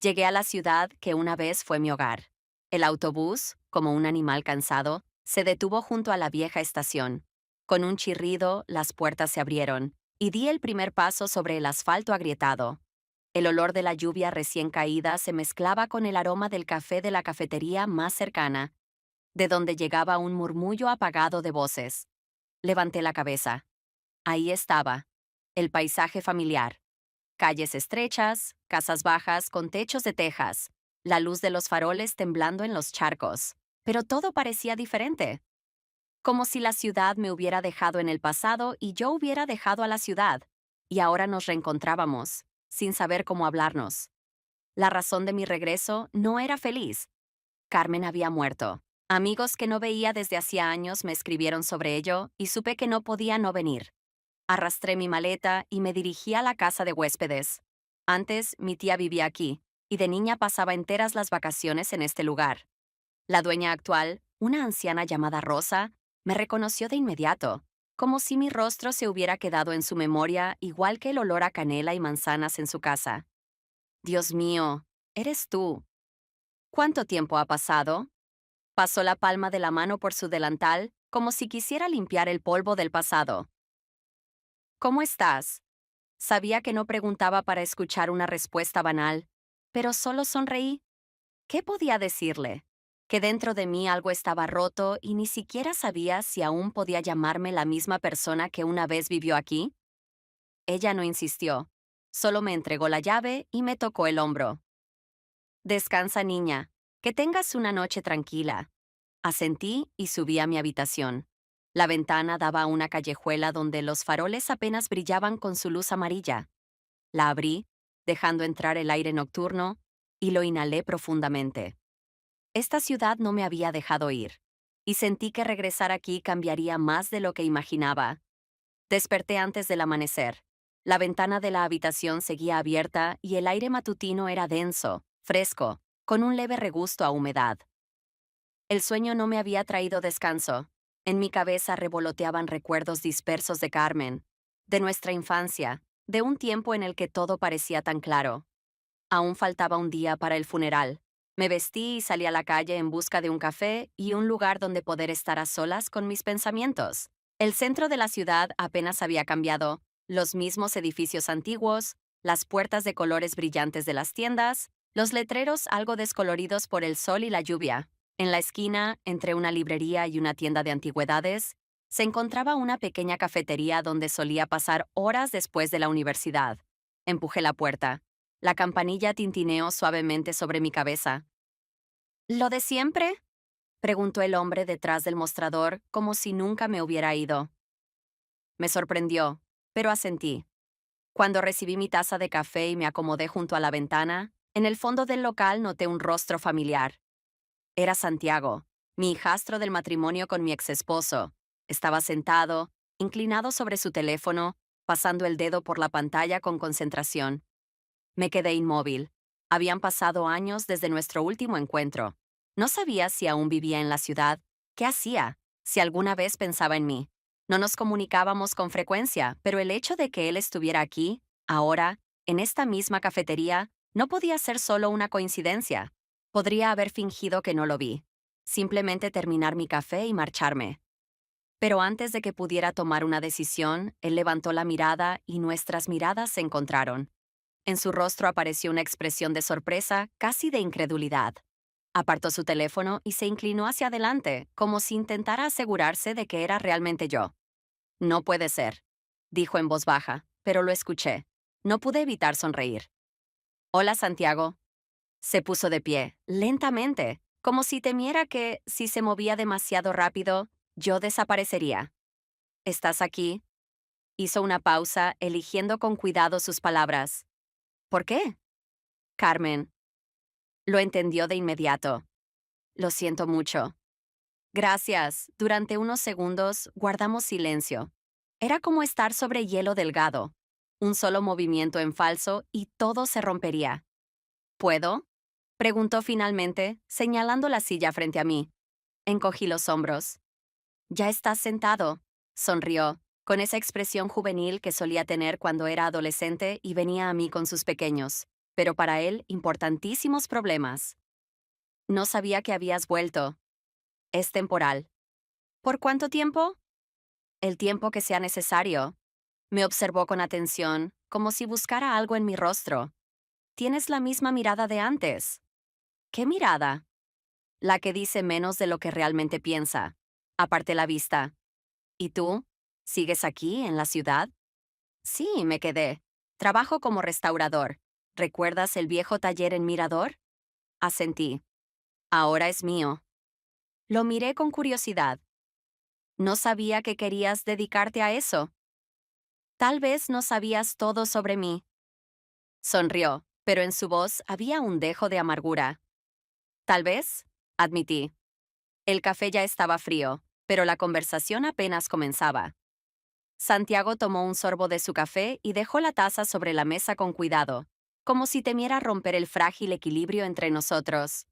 Llegué a la ciudad que una vez fue mi hogar. El autobús, como un animal cansado, se detuvo junto a la vieja estación. Con un chirrido, las puertas se abrieron, y di el primer paso sobre el asfalto agrietado. El olor de la lluvia recién caída se mezclaba con el aroma del café de la cafetería más cercana, de donde llegaba un murmullo apagado de voces. Levanté la cabeza. Ahí estaba, el paisaje familiar. Calles estrechas, casas bajas con techos de tejas, la luz de los faroles temblando en los charcos. Pero todo parecía diferente, como si la ciudad me hubiera dejado en el pasado y yo hubiera dejado a la ciudad, y ahora nos reencontrábamos, sin saber cómo hablarnos. La razón de mi regreso no era feliz. Carmen había muerto. Amigos que no veía desde hacía años me escribieron sobre ello y supe que no podía no venir. Arrastré mi maleta y me dirigí a la casa de huéspedes. Antes, mi tía vivía aquí, y de niña pasaba enteras las vacaciones en este lugar. La dueña actual, una anciana llamada Rosa, me reconoció de inmediato, como si mi rostro se hubiera quedado en su memoria igual que el olor a canela y manzanas en su casa. Dios mío, eres tú. ¿Cuánto tiempo ha pasado? Pasó la palma de la mano por su delantal, como si quisiera limpiar el polvo del pasado. ¿Cómo estás? Sabía que no preguntaba para escuchar una respuesta banal, pero solo sonreí. ¿Qué podía decirle? Que dentro de mí algo estaba roto y ni siquiera sabía si aún podía llamarme la misma persona que una vez vivió aquí. Ella no insistió, solo me entregó la llave y me tocó el hombro. Descansa, niña, que tengas una noche tranquila. Asentí y subí a mi habitación. La ventana daba a una callejuela donde los faroles apenas brillaban con su luz amarilla. La abrí, dejando entrar el aire nocturno, y lo inhalé profundamente. Esta ciudad no me había dejado ir, y sentí que regresar aquí cambiaría más de lo que imaginaba. Desperté antes del amanecer. La ventana de la habitación seguía abierta y el aire matutino era denso, fresco, con un leve regusto a humedad. El sueño no me había traído descanso. En mi cabeza revoloteaban recuerdos dispersos de Carmen, de nuestra infancia, de un tiempo en el que todo parecía tan claro. Aún faltaba un día para el funeral. Me vestí y salí a la calle en busca de un café y un lugar donde poder estar a solas con mis pensamientos. El centro de la ciudad apenas había cambiado, los mismos edificios antiguos, las puertas de colores brillantes de las tiendas, los letreros algo descoloridos por el sol y la lluvia. En la esquina, entre una librería y una tienda de antigüedades, se encontraba una pequeña cafetería donde solía pasar horas después de la universidad. Empujé la puerta. La campanilla tintineó suavemente sobre mi cabeza. ¿Lo de siempre? Preguntó el hombre detrás del mostrador, como si nunca me hubiera ido. Me sorprendió, pero asentí. Cuando recibí mi taza de café y me acomodé junto a la ventana, en el fondo del local noté un rostro familiar. Era Santiago, mi hijastro del matrimonio con mi exesposo. Estaba sentado, inclinado sobre su teléfono, pasando el dedo por la pantalla con concentración. Me quedé inmóvil. Habían pasado años desde nuestro último encuentro. No sabía si aún vivía en la ciudad, qué hacía, si alguna vez pensaba en mí. No nos comunicábamos con frecuencia, pero el hecho de que él estuviera aquí, ahora, en esta misma cafetería, no podía ser solo una coincidencia. Podría haber fingido que no lo vi. Simplemente terminar mi café y marcharme. Pero antes de que pudiera tomar una decisión, él levantó la mirada y nuestras miradas se encontraron. En su rostro apareció una expresión de sorpresa, casi de incredulidad. Apartó su teléfono y se inclinó hacia adelante, como si intentara asegurarse de que era realmente yo. No puede ser, dijo en voz baja, pero lo escuché. No pude evitar sonreír. Hola, Santiago. Se puso de pie, lentamente, como si temiera que, si se movía demasiado rápido, yo desaparecería. ¿Estás aquí? Hizo una pausa, eligiendo con cuidado sus palabras. ¿Por qué? Carmen. Lo entendió de inmediato. Lo siento mucho. Gracias. Durante unos segundos guardamos silencio. Era como estar sobre hielo delgado. Un solo movimiento en falso y todo se rompería. ¿Puedo? Preguntó finalmente, señalando la silla frente a mí. Encogí los hombros. Ya estás sentado, sonrió, con esa expresión juvenil que solía tener cuando era adolescente y venía a mí con sus pequeños. pero para él importantísimos problemas. No sabía que habías vuelto. Es temporal. ¿Por cuánto tiempo? El tiempo que sea necesario. Me observó con atención, como si buscara algo en mi rostro. Tienes la misma mirada de antes. ¿Qué mirada? La que dice menos de lo que realmente piensa. Aparté la vista. ¿Y tú? ¿Sigues aquí, en la ciudad? Sí, me quedé. Trabajo como restaurador. ¿Recuerdas el viejo taller en Mirador? Asentí. Ahora es mío. Lo miré con curiosidad. No sabía que querías dedicarte a eso. Tal vez no sabías todo sobre mí. Sonrió, pero en su voz había un dejo de amargura. Tal vez, admití. El café ya estaba frío, pero la conversación apenas comenzaba. Santiago tomó un sorbo de su café y dejó la taza sobre la mesa con cuidado, como si temiera romper el frágil equilibrio entre nosotros.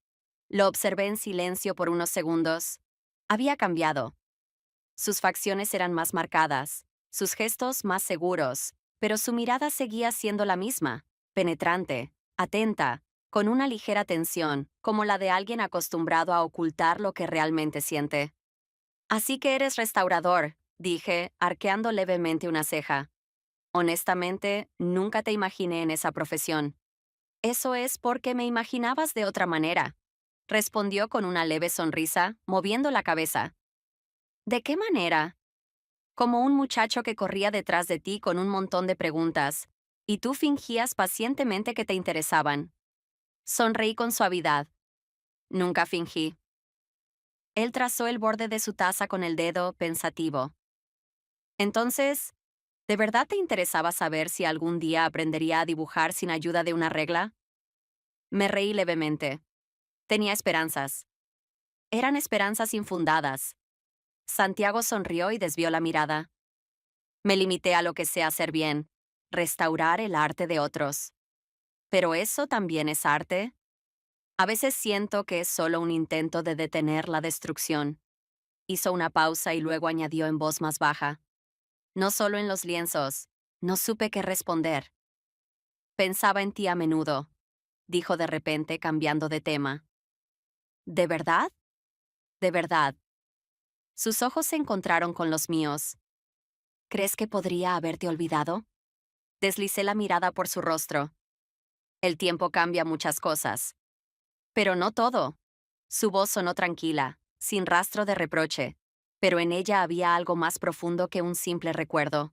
Lo observé en silencio por unos segundos. Había cambiado. Sus facciones eran más marcadas, sus gestos más seguros, pero su mirada seguía siendo la misma, penetrante, atenta, con una ligera tensión, como la de alguien acostumbrado a ocultar lo que realmente siente. Así que eres restaurador, dije, arqueando levemente una ceja. Honestamente, nunca te imaginé en esa profesión. Eso es porque me imaginabas de otra manera, respondió con una leve sonrisa, moviendo la cabeza. ¿De qué manera? Como un muchacho que corría detrás de ti con un montón de preguntas, y tú fingías pacientemente que te interesaban. Sonreí con suavidad. Nunca fingí. Él trazó el borde de su taza con el dedo, pensativo. Entonces, ¿de verdad te interesaba saber si algún día aprendería a dibujar sin ayuda de una regla? Me reí levemente. Tenía esperanzas. Eran esperanzas infundadas. Santiago sonrió y desvió la mirada. Me limité a lo que sé hacer bien, restaurar el arte de otros. ¿Pero eso también es arte? A veces siento que es solo un intento de detener la destrucción. Hizo una pausa y luego añadió en voz más baja. No solo en los lienzos. No supe qué responder. Pensaba en ti a menudo, dijo de repente cambiando de tema. ¿De verdad? De verdad. Sus ojos se encontraron con los míos. ¿Crees que podría haberte olvidado? Deslicé la mirada por su rostro. El tiempo cambia muchas cosas. Pero no todo. Su voz sonó tranquila, sin rastro de reproche, pero en ella había algo más profundo que un simple recuerdo.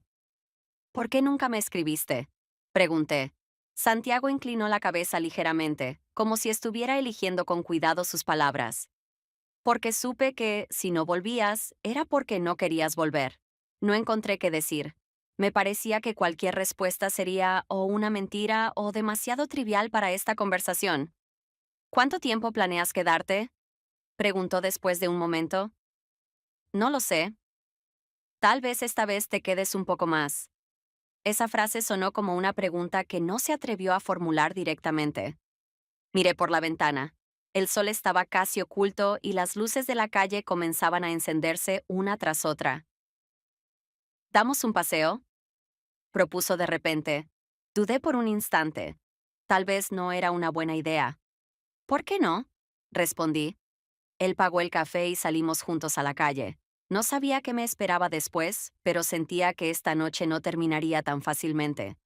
¿Por qué nunca me escribiste? Pregunté. Santiago inclinó la cabeza ligeramente, como si estuviera eligiendo con cuidado sus palabras. Porque supe que, si no volvías, era porque no querías volver. No encontré qué decir. Me parecía que cualquier respuesta sería o una mentira o demasiado trivial para esta conversación. ¿Cuánto tiempo planeas quedarte? Preguntó después de un momento. No lo sé. Tal vez esta vez te quedes un poco más. Esa frase sonó como una pregunta que no se atrevió a formular directamente. Miré por la ventana. El sol estaba casi oculto y las luces de la calle comenzaban a encenderse una tras otra. ¿Damos un paseo? Propuso de repente. Dudé por un instante. Tal vez no era una buena idea. ¿Por qué no? Respondí. Él pagó el café y salimos juntos a la calle. No sabía qué me esperaba después, pero sentía que esta noche no terminaría tan fácilmente.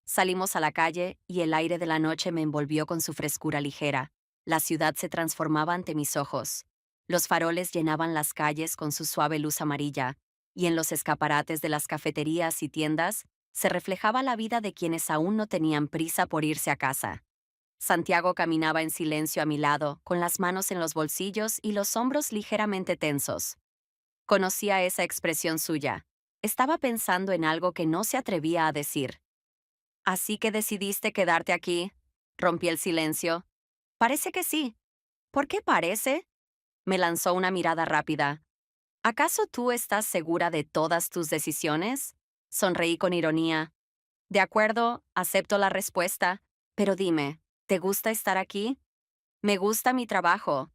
Salimos a la calle y el aire de la noche me envolvió con su frescura ligera. La ciudad se transformaba ante mis ojos. Los faroles llenaban las calles con su suave luz amarilla, y en los escaparates de las cafeterías y tiendas se reflejaba la vida de quienes aún no tenían prisa por irse a casa. Santiago caminaba en silencio a mi lado, con las manos en los bolsillos y los hombros ligeramente tensos. Conocía esa expresión suya. Estaba pensando en algo que no se atrevía a decir. «¿Así que decidiste quedarte aquí?» Rompí el silencio. «Parece que sí». «¿Por qué parece?» Me lanzó una mirada rápida. «¿Acaso tú estás segura de todas tus decisiones?» Sonreí con ironía. «De acuerdo, acepto la respuesta. Pero dime, ¿te gusta estar aquí?» «Me gusta mi trabajo.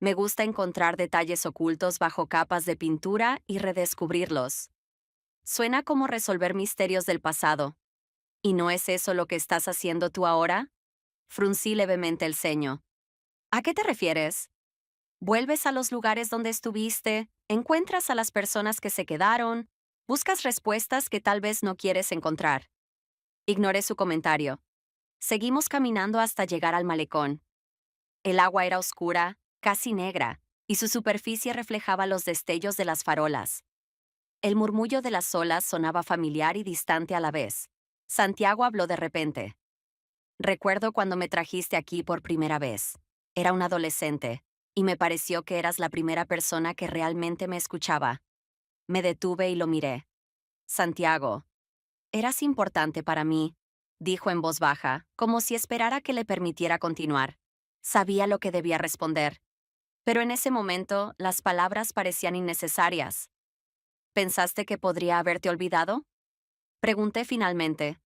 Me gusta encontrar detalles ocultos bajo capas de pintura y redescubrirlos. Suena como resolver misterios del pasado. ¿Y no es eso lo que estás haciendo tú ahora?» Fruncí levemente el ceño. ¿A qué te refieres? Vuelves a los lugares donde estuviste, encuentras a las personas que se quedaron, buscas respuestas que tal vez no quieres encontrar. Ignoré su comentario. Seguimos caminando hasta llegar al malecón. El agua era oscura, casi negra, y su superficie reflejaba los destellos de las farolas. El murmullo de las olas sonaba familiar y distante a la vez. Santiago habló de repente. Recuerdo cuando me trajiste aquí por primera vez. Era un adolescente, y me pareció que eras la primera persona que realmente me escuchaba. Me detuve y lo miré. Santiago, eras importante para mí, dijo en voz baja, como si esperara que le permitiera continuar. Sabía lo que debía responder, pero en ese momento las palabras parecían innecesarias. ¿Pensaste que podría haberte olvidado? Pregunté finalmente.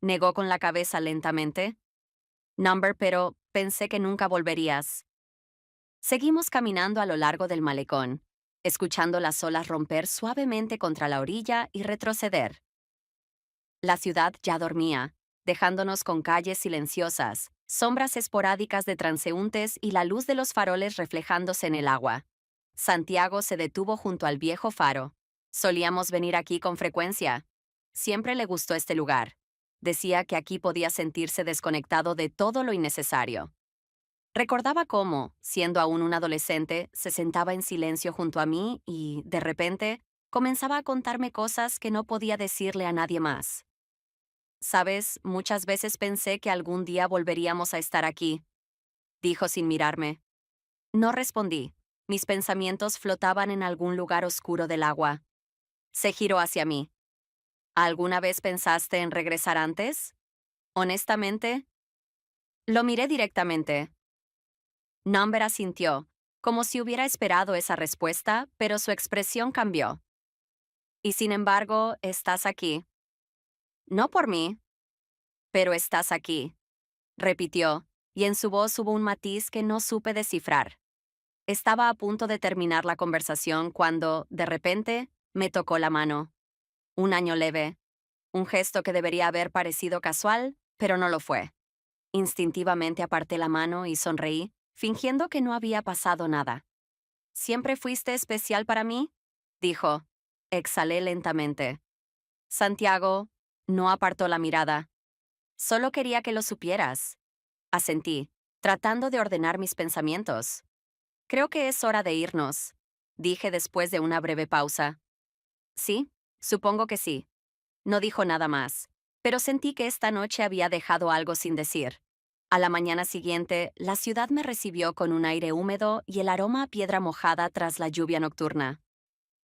Negó con la cabeza lentamente. Number, pero pensé que nunca volverías. Seguimos caminando a lo largo del malecón, escuchando las olas romper suavemente contra la orilla y retroceder. La ciudad ya dormía, dejándonos con calles silenciosas, sombras esporádicas de transeúntes y la luz de los faroles reflejándose en el agua. Santiago se detuvo junto al viejo faro. Solíamos venir aquí con frecuencia. Siempre le gustó este lugar. Decía que aquí podía sentirse desconectado de todo lo innecesario. Recordaba cómo, siendo aún un adolescente, se sentaba en silencio junto a mí y, de repente, comenzaba a contarme cosas que no podía decirle a nadie más. Sabes, muchas veces pensé que algún día volveríamos a estar aquí, dijo sin mirarme. No respondí. Mis pensamientos flotaban en algún lugar oscuro del agua. Se giró hacia mí. ¿Alguna vez pensaste en regresar antes? Honestamente, lo miré directamente. Number asintió, como si hubiera esperado esa respuesta, pero su expresión cambió. Y sin embargo, estás aquí. No por mí, pero estás aquí, repitió, y en su voz hubo un matiz que no supe descifrar. Estaba a punto de terminar la conversación cuando, de repente, me tocó la mano. Un año leve. Un gesto que debería haber parecido casual, pero no lo fue. Instintivamente aparté la mano y sonreí, fingiendo que no había pasado nada. ¿Siempre fuiste especial para mí? Dijo. Exhalé lentamente. Santiago no apartó la mirada. Solo quería que lo supieras. Asentí, tratando de ordenar mis pensamientos. Creo que es hora de irnos, dije después de una breve pausa. Sí, supongo que sí. No dijo nada más, pero sentí que esta noche había dejado algo sin decir. A la mañana siguiente, la ciudad me recibió con un aire húmedo y el aroma a piedra mojada tras la lluvia nocturna.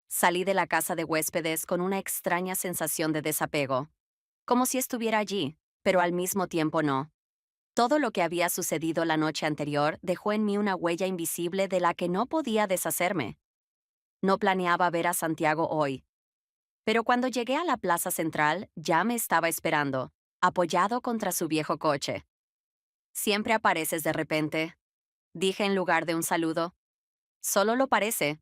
Salí de la casa de huéspedes con una extraña sensación de desapego, como si estuviera allí, pero al mismo tiempo no. Todo lo que había sucedido la noche anterior dejó en mí una huella invisible de la que no podía deshacerme. No planeaba ver a Santiago hoy, pero cuando llegué a la plaza central ya me estaba esperando, apoyado contra su viejo coche. Siempre apareces de repente, dije en lugar de un saludo. Solo lo parece,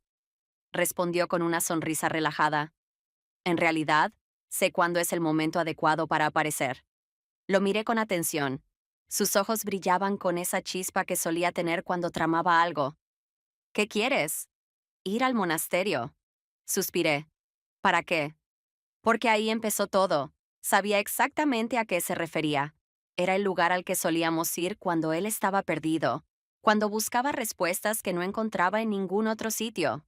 respondió con una sonrisa relajada. En realidad, sé cuándo es el momento adecuado para aparecer. Lo miré con atención. Sus ojos brillaban con esa chispa que solía tener cuando tramaba algo. ¿Qué quieres? Ir al monasterio. Suspiré. ¿Para qué? Porque ahí empezó todo. Sabía exactamente a qué se refería. Era el lugar al que solíamos ir cuando él estaba perdido, cuando buscaba respuestas que no encontraba en ningún otro sitio.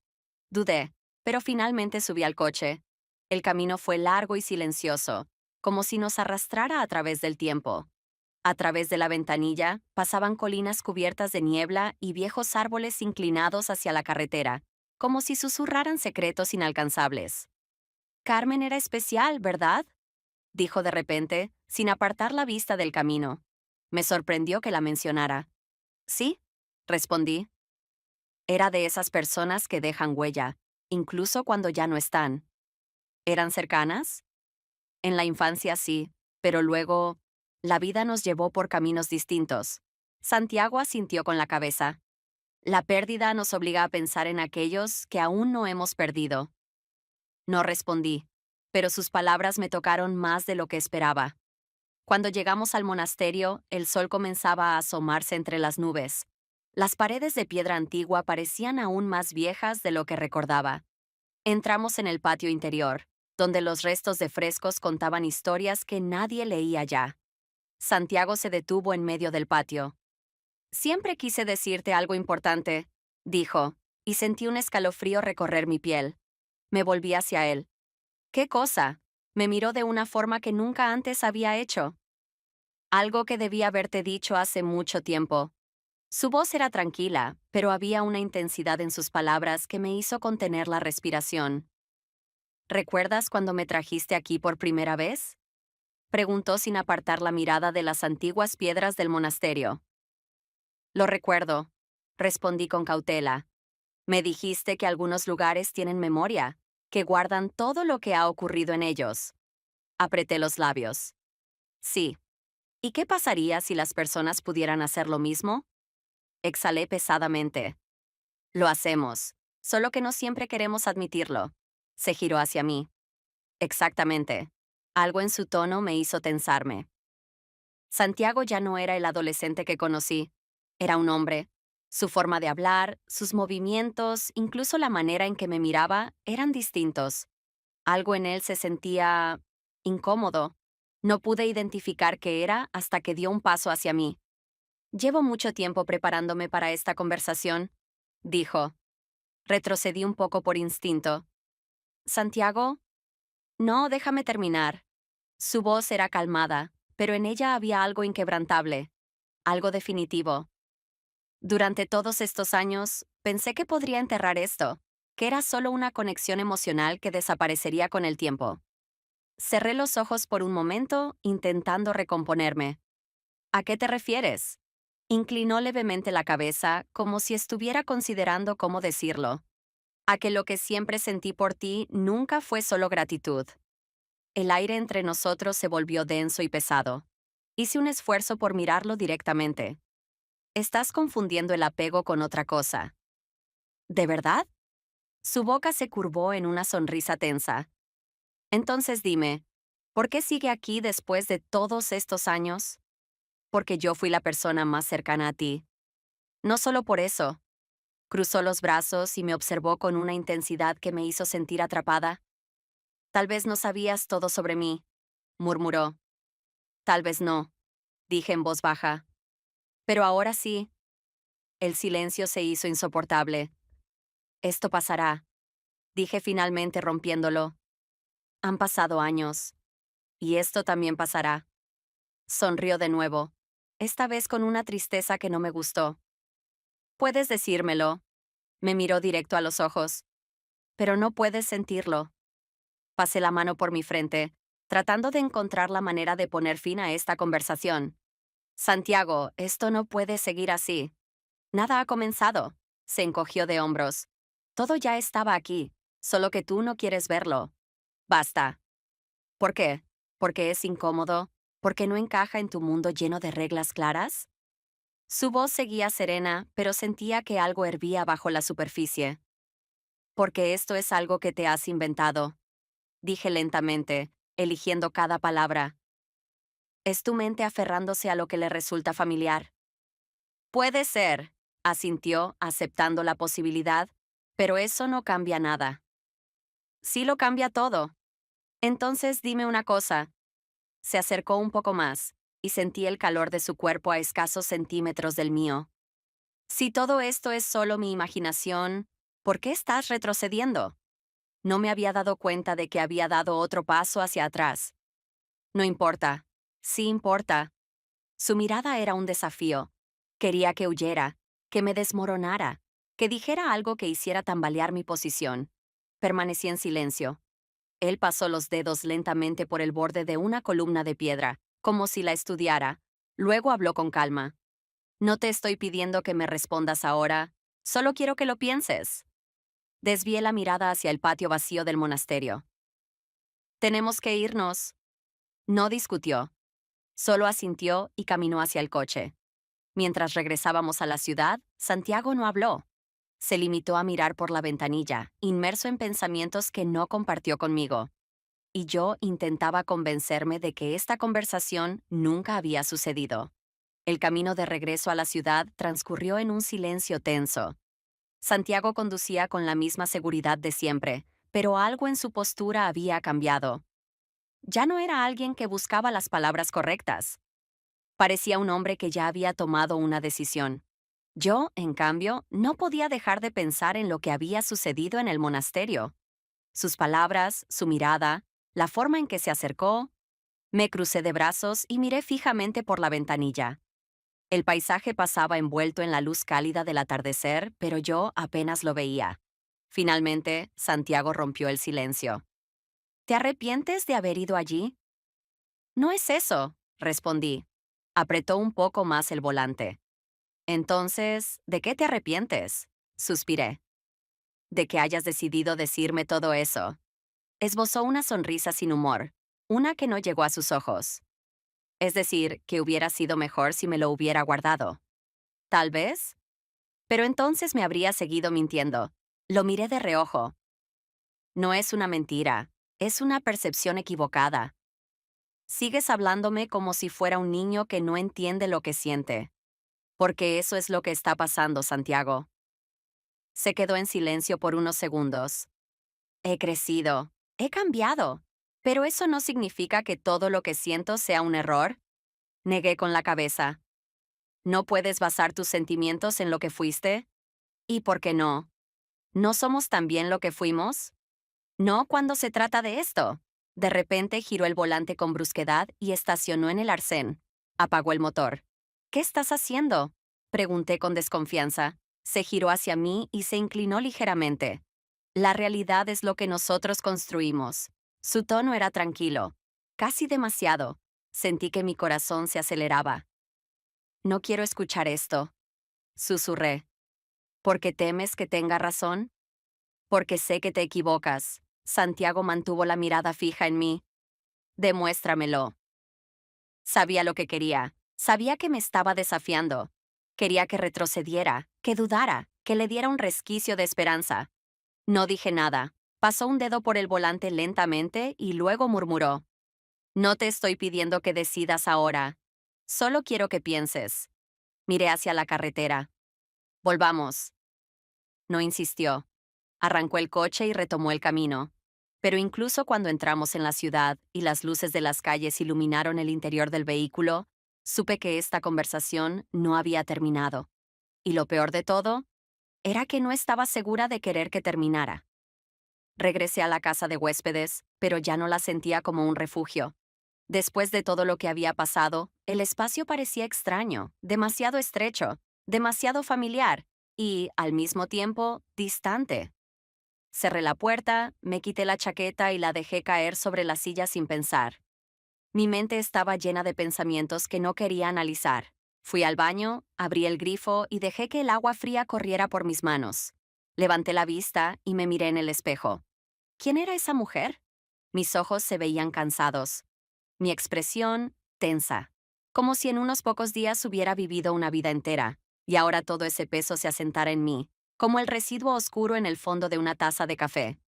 Dudé, pero finalmente subí al coche. El camino fue largo y silencioso, como si nos arrastrara a través del tiempo. A través de la ventanilla pasaban colinas cubiertas de niebla y viejos árboles inclinados hacia la carretera, como si susurraran secretos inalcanzables. Carmen era especial, ¿verdad? Dijo de repente, sin apartar la vista del camino. Me sorprendió que la mencionara. Sí, respondí. Era de esas personas que dejan huella, incluso cuando ya no están. ¿Eran cercanas? En la infancia sí, pero luego la vida nos llevó por caminos distintos. Santiago asintió con la cabeza. La pérdida nos obliga a pensar en aquellos que aún no hemos perdido. No respondí, pero sus palabras me tocaron más de lo que esperaba. Cuando llegamos al monasterio, el sol comenzaba a asomarse entre las nubes. Las paredes de piedra antigua parecían aún más viejas de lo que recordaba. Entramos en el patio interior, donde los restos de frescos contaban historias que nadie leía ya. Santiago se detuvo en medio del patio. Siempre quise decirte algo importante, dijo, y sentí un escalofrío recorrer mi piel. Me volví hacia él. ¿Qué cosa? Me miró de una forma que nunca antes había hecho. Algo que debía haberte dicho hace mucho tiempo. Su voz era tranquila, pero había una intensidad en sus palabras que me hizo contener la respiración. ¿Recuerdas cuando me trajiste aquí por primera vez? Preguntó sin apartar la mirada de las antiguas piedras del monasterio. Lo recuerdo, respondí con cautela. Me dijiste que algunos lugares tienen memoria, que guardan todo lo que ha ocurrido en ellos. Apreté los labios. Sí. ¿Y qué pasaría si las personas pudieran hacer lo mismo? Exhalé pesadamente. Lo hacemos, solo que no siempre queremos admitirlo. Se giró hacia mí. Exactamente. Algo en su tono me hizo tensarme. Santiago ya no era el adolescente que conocí. Era un hombre. Su forma de hablar, sus movimientos, incluso la manera en que me miraba, eran distintos. Algo en él se sentía incómodo. No pude identificar qué era hasta que dio un paso hacia mí. Llevo mucho tiempo preparándome para esta conversación, dijo. Retrocedí un poco por instinto. ¿Santiago? No, déjame terminar. Su voz era calmada, pero en ella había algo inquebrantable, algo definitivo. Durante todos estos años, pensé que podría enterrar esto, que era solo una conexión emocional que desaparecería con el tiempo. Cerré los ojos por un momento, intentando recomponerme. ¿A qué te refieres? Inclinó levemente la cabeza, como si estuviera considerando cómo decirlo. A que lo que siempre sentí por ti nunca fue solo gratitud. El aire entre nosotros se volvió denso y pesado. Hice un esfuerzo por mirarlo directamente. Estás confundiendo el apego con otra cosa. ¿De verdad? Su boca se curvó en una sonrisa tensa. Entonces dime, ¿por qué sigue aquí después de todos estos años? Porque yo fui la persona más cercana a ti. No solo por eso. Cruzó los brazos y me observó con una intensidad que me hizo sentir atrapada. Tal vez no sabías todo sobre mí, murmuró. Tal vez no, dije en voz baja. Pero ahora sí. El silencio se hizo insoportable. Esto pasará, dije finalmente rompiéndolo. Han pasado años. Y esto también pasará. Sonrió de nuevo, esta vez con una tristeza que no me gustó. Puedes decírmelo. Me miró directo a los ojos. Pero no puedes sentirlo. Pasé la mano por mi frente, tratando de encontrar la manera de poner fin a esta conversación. Santiago, esto no puede seguir así. Nada ha comenzado. Se encogió de hombros. Todo ya estaba aquí, solo que tú no quieres verlo. Basta. ¿Por qué? ¿Porque es incómodo? ¿Porque no encaja en tu mundo lleno de reglas claras? Su voz seguía serena, pero sentía que algo hervía bajo la superficie. Porque esto es algo que te has inventado, dije lentamente, eligiendo cada palabra. Es tu mente aferrándose a lo que le resulta familiar. Puede ser, asintió, aceptando la posibilidad, pero eso no cambia nada. Sí lo cambia todo. Entonces dime una cosa. Se acercó un poco más, y sentí el calor de su cuerpo a escasos centímetros del mío. Si todo esto es solo mi imaginación, ¿por qué estás retrocediendo? No me había dado cuenta de que había dado otro paso hacia atrás. No importa. Sí importa. Su mirada era un desafío. Quería que huyera, que me desmoronara, que dijera algo que hiciera tambalear mi posición. Permanecí en silencio. Él pasó los dedos lentamente por el borde de una columna de piedra, como si la estudiara. Luego habló con calma. No te estoy pidiendo que me respondas ahora, solo quiero que lo pienses. Desvié la mirada hacia el patio vacío del monasterio. Tenemos que irnos. No discutió. Solo asintió y caminó hacia el coche. Mientras regresábamos a la ciudad, Santiago no habló. Se limitó a mirar por la ventanilla, inmerso en pensamientos que no compartió conmigo. y yo intentaba convencerme de que esta conversación nunca había sucedido. El camino de regreso a la ciudad transcurrió en un silencio tenso. Santiago conducía con la misma seguridad de siempre, pero algo en su postura había cambiado. Ya no era alguien que buscaba las palabras correctas. Parecía un hombre que ya había tomado una decisión. Yo, en cambio, no podía dejar de pensar en lo que había sucedido en el monasterio. Sus palabras, su mirada, la forma en que se acercó. Me crucé de brazos y miré fijamente por la ventanilla. El paisaje pasaba envuelto en la luz cálida del atardecer, pero yo apenas lo veía. Finalmente, Santiago rompió el silencio. ¿Te arrepientes de haber ido allí? No es eso, respondí. Apretó un poco más el volante. Entonces, ¿de qué te arrepientes? Suspiré. De que hayas decidido decirme todo eso. Esbozó una sonrisa sin humor, una que no llegó a sus ojos. Es decir, que hubiera sido mejor si me lo hubiera guardado. Tal vez. Pero entonces me habría seguido mintiendo. Lo miré de reojo. No es una mentira, es una percepción equivocada. Sigues hablándome como si fuera un niño que no entiende lo que siente. Porque eso es lo que está pasando, Santiago. Se quedó en silencio por unos segundos. He crecido, he cambiado. Pero eso no significa que todo lo que siento sea un error. Negué con la cabeza. ¿No puedes basar tus sentimientos en lo que fuiste? ¿Y por qué no? ¿No somos también lo que fuimos? No cuando se trata de esto. De repente giró el volante con brusquedad y estacionó en el arcén. Apagó el motor. ¿Qué estás haciendo? Pregunté con desconfianza. Se giró hacia mí y se inclinó ligeramente. La realidad es lo que nosotros construimos. Su tono era tranquilo. Casi demasiado. Sentí que mi corazón se aceleraba. No quiero escuchar esto. Susurré. ¿Por qué temes que tenga razón? Porque sé que te equivocas. Santiago mantuvo la mirada fija en mí. Demuéstramelo. Sabía lo que quería. Sabía que me estaba desafiando. Quería que retrocediera, que dudara, que le diera un resquicio de esperanza. No dije nada. Pasó un dedo por el volante lentamente y luego murmuró. No te estoy pidiendo que decidas ahora. Solo quiero que pienses. Miré hacia la carretera. Volvamos. No insistió. Arrancó el coche y retomó el camino. Pero incluso cuando entramos en la ciudad y las luces de las calles iluminaron el interior del vehículo, supe que esta conversación no había terminado. Y lo peor de todo, era que no estaba segura de querer que terminara. Regresé a la casa de huéspedes, pero ya no la sentía como un refugio. Después de todo lo que había pasado, el espacio parecía extraño, demasiado estrecho, demasiado familiar y, al mismo tiempo, distante. Cerré la puerta, me quité la chaqueta y la dejé caer sobre la silla sin pensar. Mi mente estaba llena de pensamientos que no quería analizar. Fui al baño, abrí el grifo y dejé que el agua fría corriera por mis manos. Levanté la vista y me miré en el espejo. ¿Quién era esa mujer? Mis ojos se veían cansados. Mi expresión, tensa. Como si en unos pocos días hubiera vivido una vida entera, y ahora todo ese peso se asentara en mí, como el residuo oscuro en el fondo de una taza de café.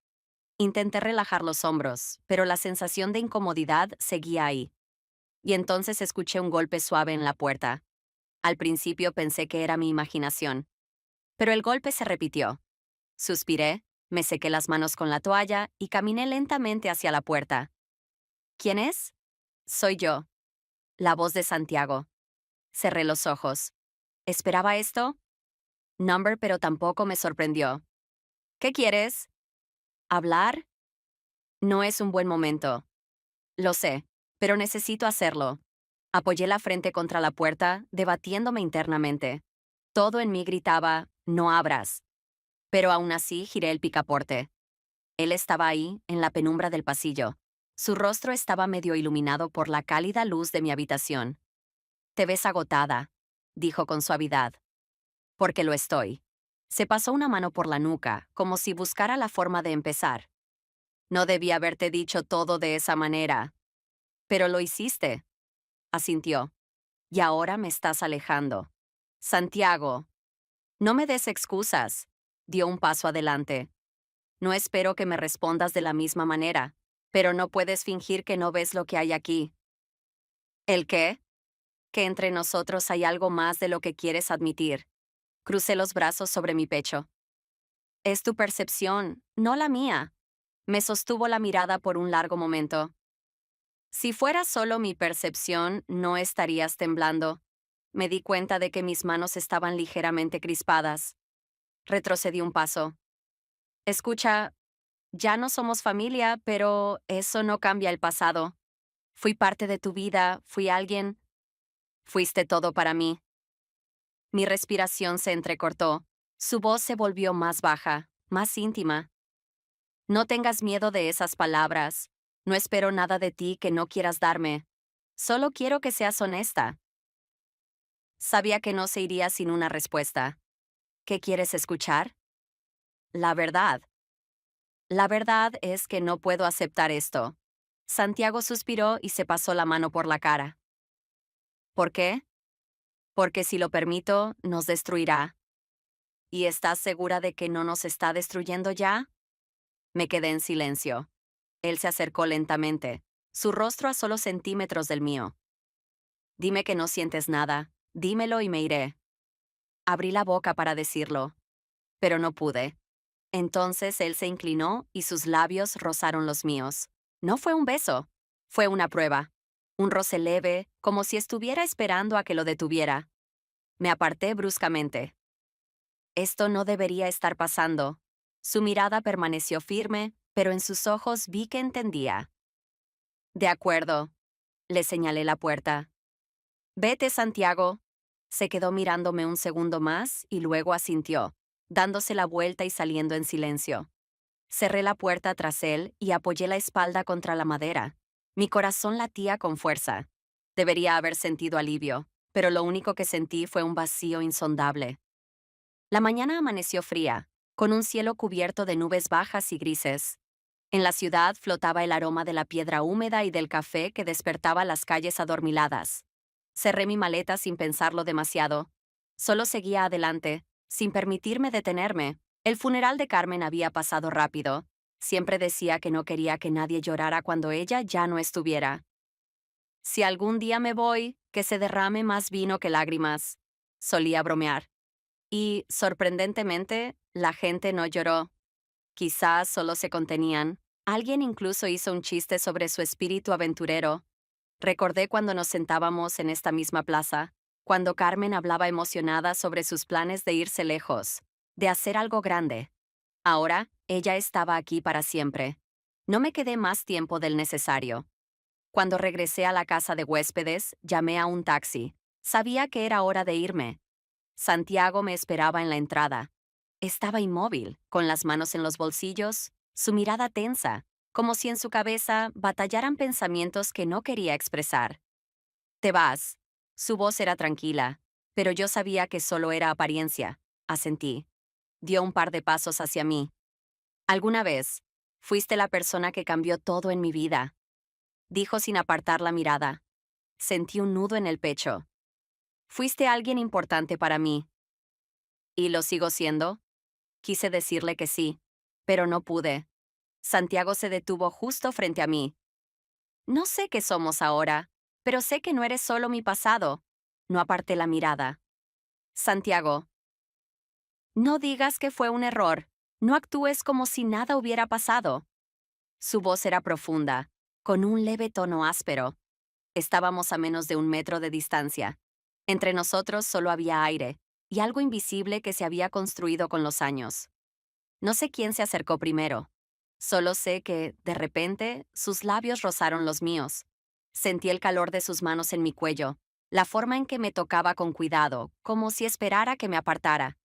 Intenté relajar los hombros, pero la sensación de incomodidad seguía ahí. Y entonces escuché un golpe suave en la puerta. Al principio pensé que era mi imaginación, pero el golpe se repitió. Suspiré, me sequé las manos con la toalla y caminé lentamente hacia la puerta. ¿Quién es? Soy yo. La voz de Santiago. Cerré los ojos. ¿Esperaba esto? Number, pero tampoco me sorprendió. ¿Qué quieres? ¿Hablar? No es un buen momento. Lo sé, pero necesito hacerlo. Apoyé la frente contra la puerta, debatiéndome internamente. Todo en mí gritaba, no abras. Pero aún así giré el picaporte. Él estaba ahí, en la penumbra del pasillo. Su rostro estaba medio iluminado por la cálida luz de mi habitación. Te ves agotada, dijo con suavidad. Porque lo estoy. Se pasó una mano por la nuca, como si buscara la forma de empezar. No debí haberte dicho todo de esa manera. Pero lo hiciste, asintió. Y ahora me estás alejando. Santiago, no me des excusas. Dio un paso adelante. No espero que me respondas de la misma manera, Pero no puedes fingir que no ves lo que hay aquí. ¿El qué? Que entre nosotros hay algo más de lo que quieres admitir. Crucé los brazos sobre mi pecho. Es tu percepción, no la mía. Me sostuvo la mirada por un largo momento. Si fuera solo mi percepción, no estarías temblando. Me di cuenta de que mis manos estaban ligeramente crispadas. Retrocedí un paso. Escucha, ya no somos familia, pero eso no cambia el pasado. Fui parte de tu vida, fui alguien. Fuiste todo para mí. Mi respiración se entrecortó. Su voz se volvió más baja, más íntima. No tengas miedo de esas palabras. No espero nada de ti que no quieras darme. Solo quiero que seas honesta. Sabía que no se iría sin una respuesta. ¿Qué quieres escuchar? La verdad. La verdad es que no puedo aceptar esto. Santiago suspiró y se pasó la mano por la cara. ¿Por qué? Porque si lo permito, nos destruirá. ¿Y estás segura de que no nos está destruyendo ya? Me quedé en silencio. Él se acercó lentamente, su rostro a solo centímetros del mío. Dime que no sientes nada, dímelo y me iré. Abrí la boca para decirlo, pero no pude. Entonces él se inclinó y sus labios rozaron los míos. No fue un beso, fue una prueba. Un roce leve, como si estuviera esperando a que lo detuviera. Me aparté bruscamente. Esto no debería estar pasando. Su mirada permaneció firme, pero en sus ojos vi que entendía. De acuerdo, le señalé la puerta. Vete, Santiago. Se quedó mirándome un segundo más y luego asintió, dándose la vuelta y saliendo en silencio. Cerré la puerta tras él y apoyé la espalda contra la madera. Mi corazón latía con fuerza. Debería haber sentido alivio, pero lo único que sentí fue un vacío insondable. La mañana amaneció fría, con un cielo cubierto de nubes bajas y grises. En la ciudad flotaba el aroma de la piedra húmeda y del café que despertaba las calles adormiladas. Cerré mi maleta sin pensarlo demasiado. Solo seguía adelante, sin permitirme detenerme. El funeral de Carmen había pasado rápido. Siempre decía que no quería que nadie llorara cuando ella ya no estuviera. Si algún día me voy, que se derrame más vino que lágrimas. Solía bromear. Y, sorprendentemente, la gente no lloró. Quizás solo se contenían. Alguien incluso hizo un chiste sobre su espíritu aventurero. Recordé cuando nos sentábamos en esta misma plaza, cuando Carmen hablaba emocionada sobre sus planes de irse lejos, de hacer algo grande. Ahora, ella estaba aquí para siempre. No me quedé más tiempo del necesario. Cuando regresé a la casa de huéspedes, llamé a un taxi. Sabía que era hora de irme. Santiago me esperaba en la entrada. Estaba inmóvil, con las manos en los bolsillos, su mirada tensa, como si en su cabeza batallaran pensamientos que no quería expresar. Te vas. Su voz era tranquila, pero yo sabía que solo era apariencia. Asentí. Dio un par de pasos hacia mí. Alguna vez, fuiste la persona que cambió todo en mi vida, dijo sin apartar la mirada. Sentí un nudo en el pecho. Fuiste alguien importante para mí. ¿Y lo sigo siendo? Quise decirle que sí, pero no pude. Santiago se detuvo justo frente a mí. No sé qué somos ahora, pero sé que no eres solo mi pasado. No aparté la mirada. Santiago, no digas que fue un error. No actúes como si nada hubiera pasado. Su voz era profunda, con un leve tono áspero. Estábamos a menos de 1 metro de distancia. Entre nosotros solo había aire, y algo invisible que se había construido con los años. No sé quién se acercó primero. Solo sé que, de repente, sus labios rozaron los míos. Sentí el calor de sus manos en mi cuello, la forma en que me tocaba con cuidado, como si esperara que me apartara.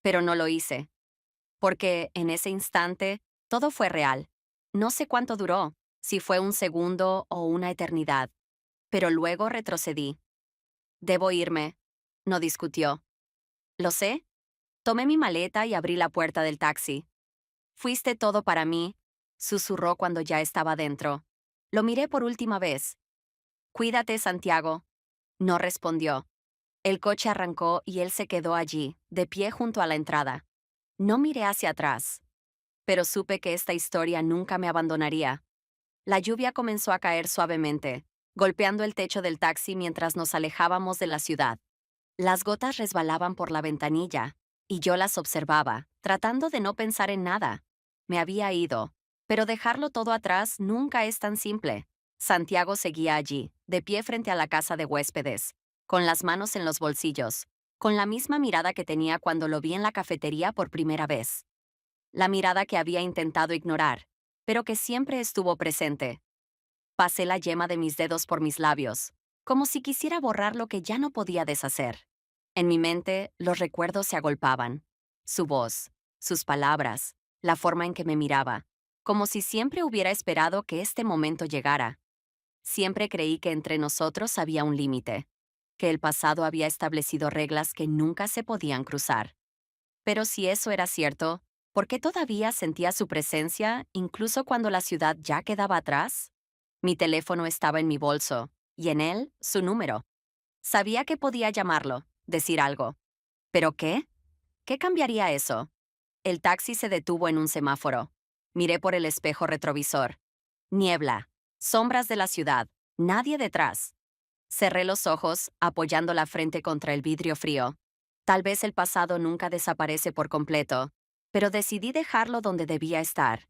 Pero no lo hice. Porque, en ese instante, todo fue real. No sé cuánto duró, si fue un segundo o una eternidad. Pero luego retrocedí. Debo irme. No discutió. Lo sé. Tomé mi maleta y abrí la puerta del taxi. Fuiste todo para mí, susurró cuando ya estaba dentro. Lo miré por última vez. Cuídate, Santiago. No respondió. El coche arrancó y él se quedó allí, de pie junto a la entrada. No miré hacia atrás, pero supe que esta historia nunca me abandonaría. La lluvia comenzó a caer suavemente, golpeando el techo del taxi mientras nos alejábamos de la ciudad. Las gotas resbalaban por la ventanilla, y yo las observaba, tratando de no pensar en nada. Me había ido, pero dejarlo todo atrás nunca es tan simple. Santiago seguía allí, de pie frente a la casa de huéspedes, con las manos en los bolsillos, con la misma mirada que tenía cuando lo vi en la cafetería por primera vez. La mirada que había intentado ignorar, pero que siempre estuvo presente. Pasé la yema de mis dedos por mis labios, como si quisiera borrar lo que ya no podía deshacer. En mi mente, los recuerdos se agolpaban. Su voz, sus palabras, la forma en que me miraba, como si siempre hubiera esperado que este momento llegara. Siempre creí que entre nosotros había un límite, que el pasado había establecido reglas que nunca se podían cruzar. Pero si eso era cierto, ¿por qué todavía sentía su presencia incluso cuando la ciudad ya quedaba atrás? Mi teléfono estaba en mi bolso, y en él su número. Sabía que podía llamarlo, decir algo. ¿Pero qué? ¿Qué cambiaría eso? El taxi se detuvo en un semáforo. Miré por el espejo retrovisor. Niebla, sombras de la ciudad, nadie detrás. Cerré los ojos, apoyando la frente contra el vidrio frío. Tal vez el pasado nunca desaparece por completo, pero decidí dejarlo donde debía estar,